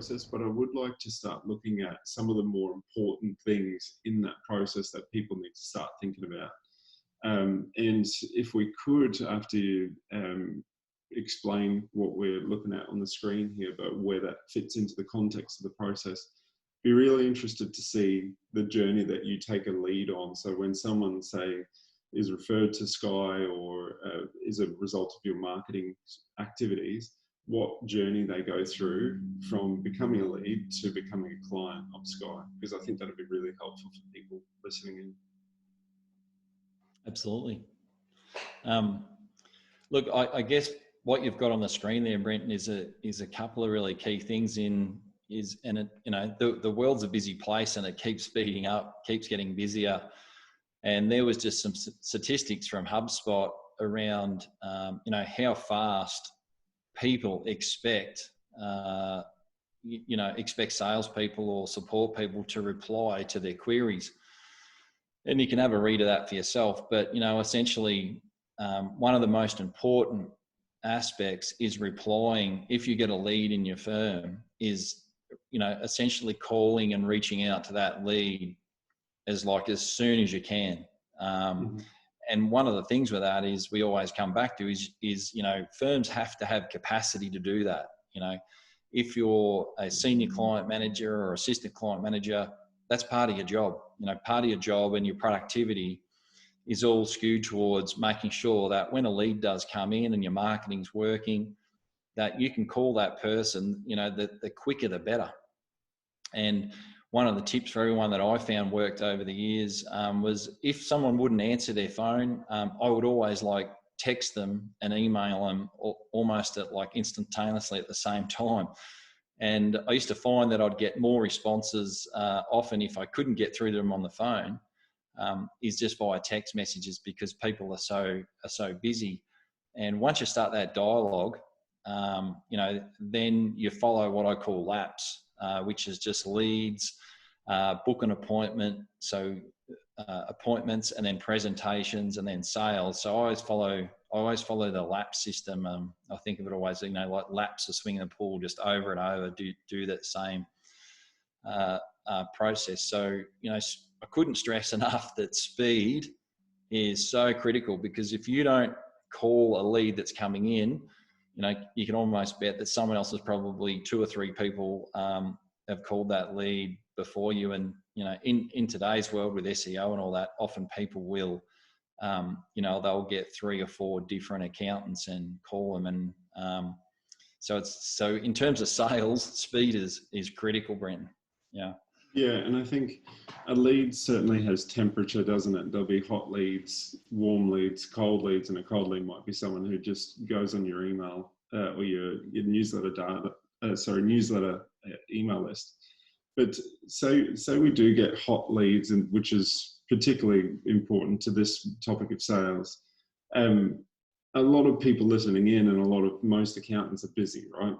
process, but I would like to start looking at some of the more important things in that process that people need to start thinking about. And if we could, after you explain what we're looking at on the screen here, but where that fits into the context of the process, be really interested to see the journey that you take a lead on. So when someone, say, is referred to Sky or is a result of your marketing activities, what journey they go through from becoming a lead to becoming a client of Sky, because I think that'd be really helpful for people listening in. Absolutely. Look, I guess what you've got on the screen there, Brenton, is a couple of really key things the world's a busy place and it keeps speeding up, keeps getting busier. And there was just some statistics from HubSpot around, how fast people expect salespeople or support people to reply to their queries. And you can have a read of that for yourself. But, essentially, one of the most important aspects is replying. If you get a lead in your firm, is, essentially calling and reaching out to that lead as soon as you can. And one of the things with that is we always come back to is firms have to have capacity to do that. If you're a senior client manager or assistant client manager, that's part of your job. Part of your job and your productivity is all skewed towards making sure that when a lead does come in and your marketing's working, that you can call that person, the quicker the better. And one of the tips for everyone that I found worked over the years was if someone wouldn't answer their phone, I would always text them and email them almost instantaneously at the same time. And I used to find that I'd get more responses often if I couldn't get through to them on the phone, is just via text messages, because people are so busy. And once you start that dialogue, then you follow what I call laps, which is just leads, book an appointment, so appointments, and then presentations, and then sales. So I always follow the lap system. I think of it always, like laps of swinging the pool, just over and over, do that same process. So, I couldn't stress enough that speed is so critical, because if you don't call a lead that's coming in, you can almost bet that someone else has probably 2 or 3 people have called that lead before you. And, in today's world with SEO and all that, often people will, they'll get 3 or 4 different accountants and call them. And so in terms of sales, speed is critical, Brenton. Yeah. Yeah, and I think a lead certainly has temperature, doesn't it? There'll be hot leads, warm leads, cold leads, and a cold lead might be someone who just goes on your email or your newsletter email list. But so we do get hot leads, and which is particularly important to this topic of sales. A lot of people listening in, and most accountants are busy, right?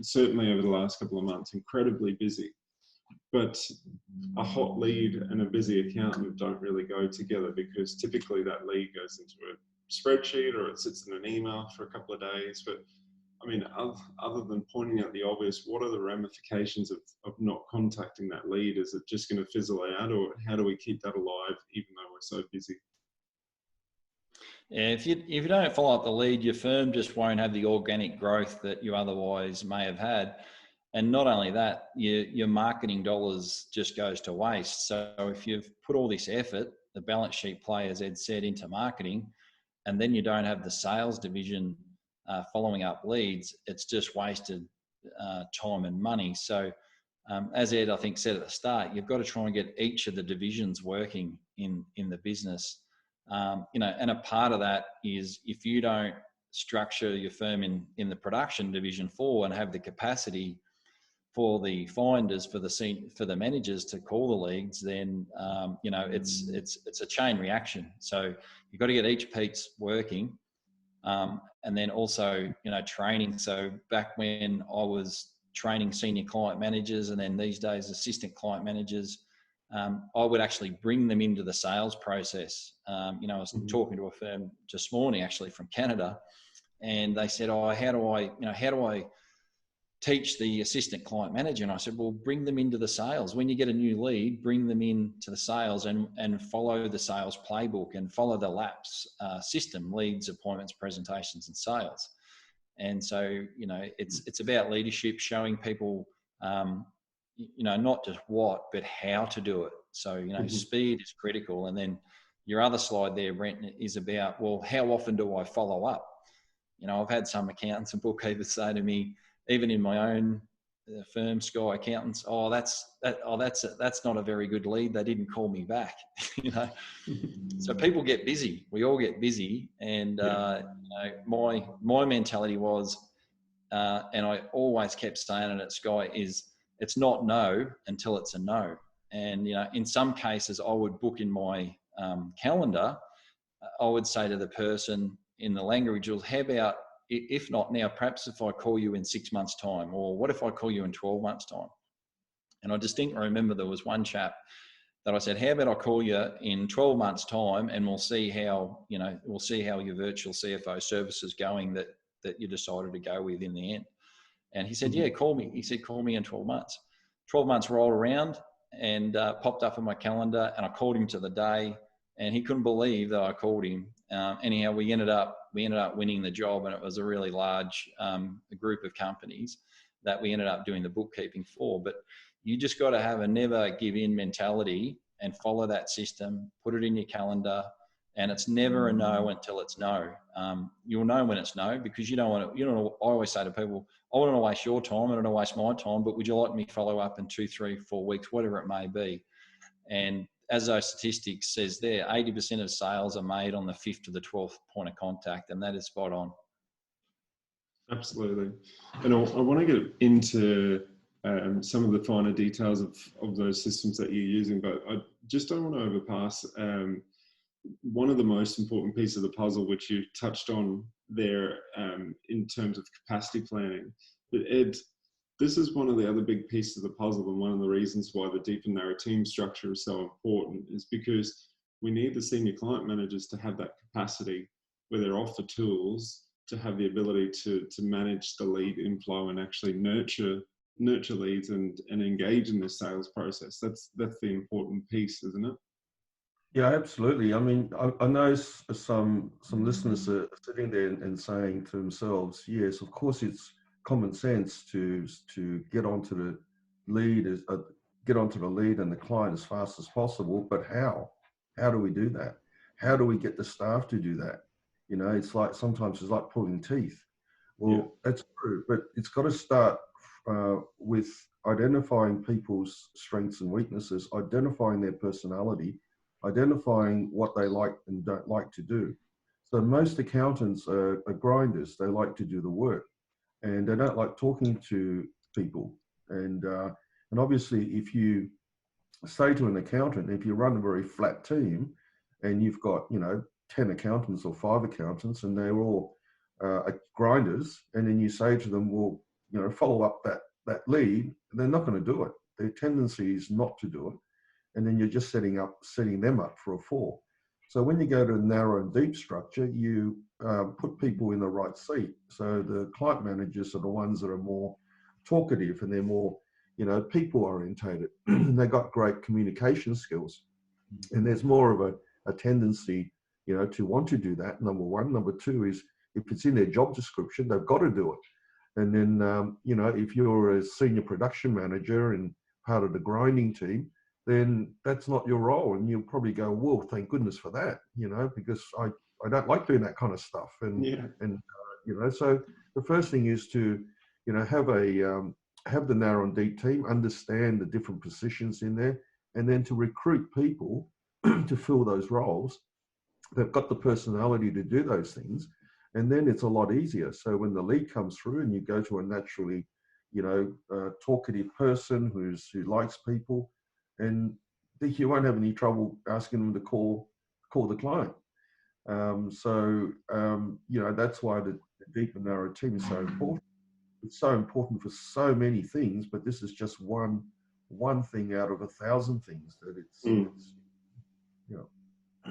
Certainly over the last couple of months, incredibly busy. But a hot lead and a busy accountant don't really go together, because typically that lead goes into a spreadsheet or it sits in an email for a couple of days. But I mean, other than pointing out the obvious, what are the ramifications of not contacting that lead? Is it just going to fizzle out, or how do we keep that alive even though we're so busy? Yeah, if you don't follow up the lead, your firm just won't have the organic growth that you otherwise may have had. And not only that, your marketing dollars just goes to waste. So if you've put all this effort, the balance sheet play, as Ed said, into marketing, and then you don't have the sales division following up leads, it's just wasted time and money. So as Ed, I think, said at the start, you've got to try and get each of the divisions working in the business. And a part of that is, if you don't structure your firm in the production division and have the capacity for the finders, for the managers to call the leads, then it's a chain reaction. So you've got to get each piece working, and then also training. So back when I was training senior client managers, and then these days assistant client managers, I would actually bring them into the sales process. I was talking to a firm this morning, actually from Canada, and they said, "Oh, how do I teach the assistant client manager. And I said, well, bring them into the sales. When you get a new lead, bring them into the sales and follow the sales playbook and follow the LAPS system: leads, appointments, presentations, and sales. And so, it's about leadership, showing people, not just what, but how to do it. So, speed is critical. And then your other slide there, Brenton, is about, well, how often do I follow up? I've had some accountants and bookkeepers say to me, even in my own firm, Sky Accountants, that's not a very good lead. They didn't call me back. So people get busy. We all get busy, and my mentality was, and I always kept saying it at Sky, is it's not no until it's a no. And in some cases, I would book in my calendar. I would say to the person in the language, well, how about, if not now, perhaps if I call you in 6 months' time, or what if I call you in 12 months' time? And I distinctly remember there was one chap that I said, how about I call you in 12 months' time, and we'll see how your virtual CFO service is going that you decided to go with in the end. And he said, yeah, call me. He said, call me in 12 months. 12 months rolled around and popped up on my calendar, and I called him to the day, and he couldn't believe that I called him. Anyhow, we ended up winning the job, and it was a really large group of companies that we ended up doing the bookkeeping for. But you just got to have a never give in mentality and follow that system, put it in your calendar, and it's never a no until it's no. You'll know when it's no, because you don't want to, I always say to people, I don't want to waste your time, I don't want to waste my time, but would you like me to follow up in 2, 3, 4 weeks, whatever it may be? And as those statistics says there, 80% of sales are made on the 5th to the 12th point of contact, and that is spot on. Absolutely. And I want to get into some of the finer details of those systems that you're using, but I just don't want to overpass one of the most important pieces of the puzzle, which you touched on there in terms of capacity planning. But Ed, this is one of the other big pieces of the puzzle, and one of the reasons why the deep and narrow team structure is so important is because we need the senior client managers to have that capacity where they're off the tools to have the ability to manage the lead inflow and actually nurture leads and engage in the sales process. That's the important piece, isn't it? Yeah, absolutely. I mean, I know some listeners are sitting there and saying to themselves, yes, of course it's common sense to get onto the lead and the client as fast as possible, but how do we do that? How do we get the staff to do that? It's like, sometimes it's like pulling teeth. Well, that's true, but it's got to start with identifying people's strengths and weaknesses, identifying their personality, identifying what they like and don't like to do. So most accountants are grinders. They like to do the work, and they don't like talking to people. And obviously, if you say to an accountant, if you run a very flat team and you've got 10 accountants or 5 accountants, and they're all grinders, and then you say to them, well, follow up that lead, they're not going to do it. Their tendency is not to do it. And then you're just setting them up for a fall. So when you go to a narrow and deep structure, you put people in the right seat. So the client managers are the ones that are more talkative, and they're more, people orientated. They've got great communication skills, and there's more of a tendency, to want to do that. Number one. Number two is, if it's in their job description, they've got to do it. And then, if you're a senior production manager and part of the grinding team, then that's not your role. And you'll probably go, well, thank goodness for that, because I don't like doing that kind of stuff. And, so the first thing is to, have the narrow and deep team, understand the different positions in there, and then to recruit people to fill those roles. They've got the personality to do those things. And then it's a lot easier. So when the lead comes through and you go to a naturally, talkative person who likes people, and you won't have any trouble asking them to call the client. That's why the deep and narrow team is so important. It's so important for so many things, but this is just one thing out of 1,000 things that it's.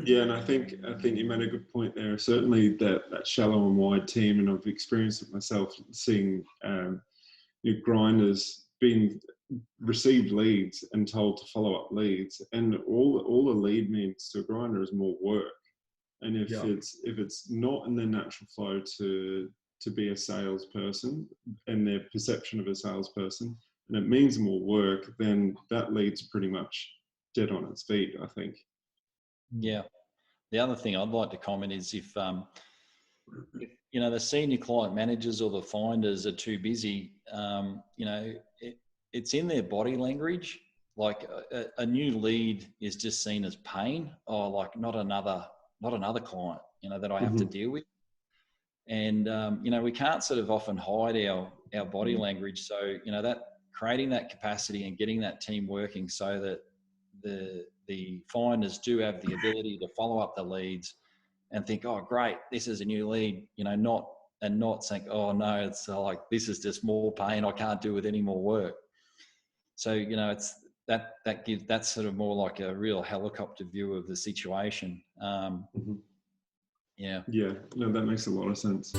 Yeah, and I think you made a good point there. Certainly that shallow and wide team, and I've experienced it myself, seeing grinders being received leads and told to follow up leads, and all a lead means to a grinder is more work. And if it's not in their natural flow to be a salesperson and their perception of a salesperson, and it means more work, then that lead's pretty much dead on its feet, I think. Yeah. The other thing I'd like to comment is if the senior client managers or the finders are too busy, it's in their body language. Like a new lead is just seen as pain, or like not another client, that I have to deal with. And, we can't sort of often hide our body language. So, that creating that capacity and getting that team working so that the finders do have the ability to follow up the leads and think, oh, great, this is a new lead, not think, oh no, it's like, this is just more pain. I can't do with any more work. So, it's that's sort of more like a real helicopter view of the situation. Yeah. Yeah, no, that makes a lot of sense.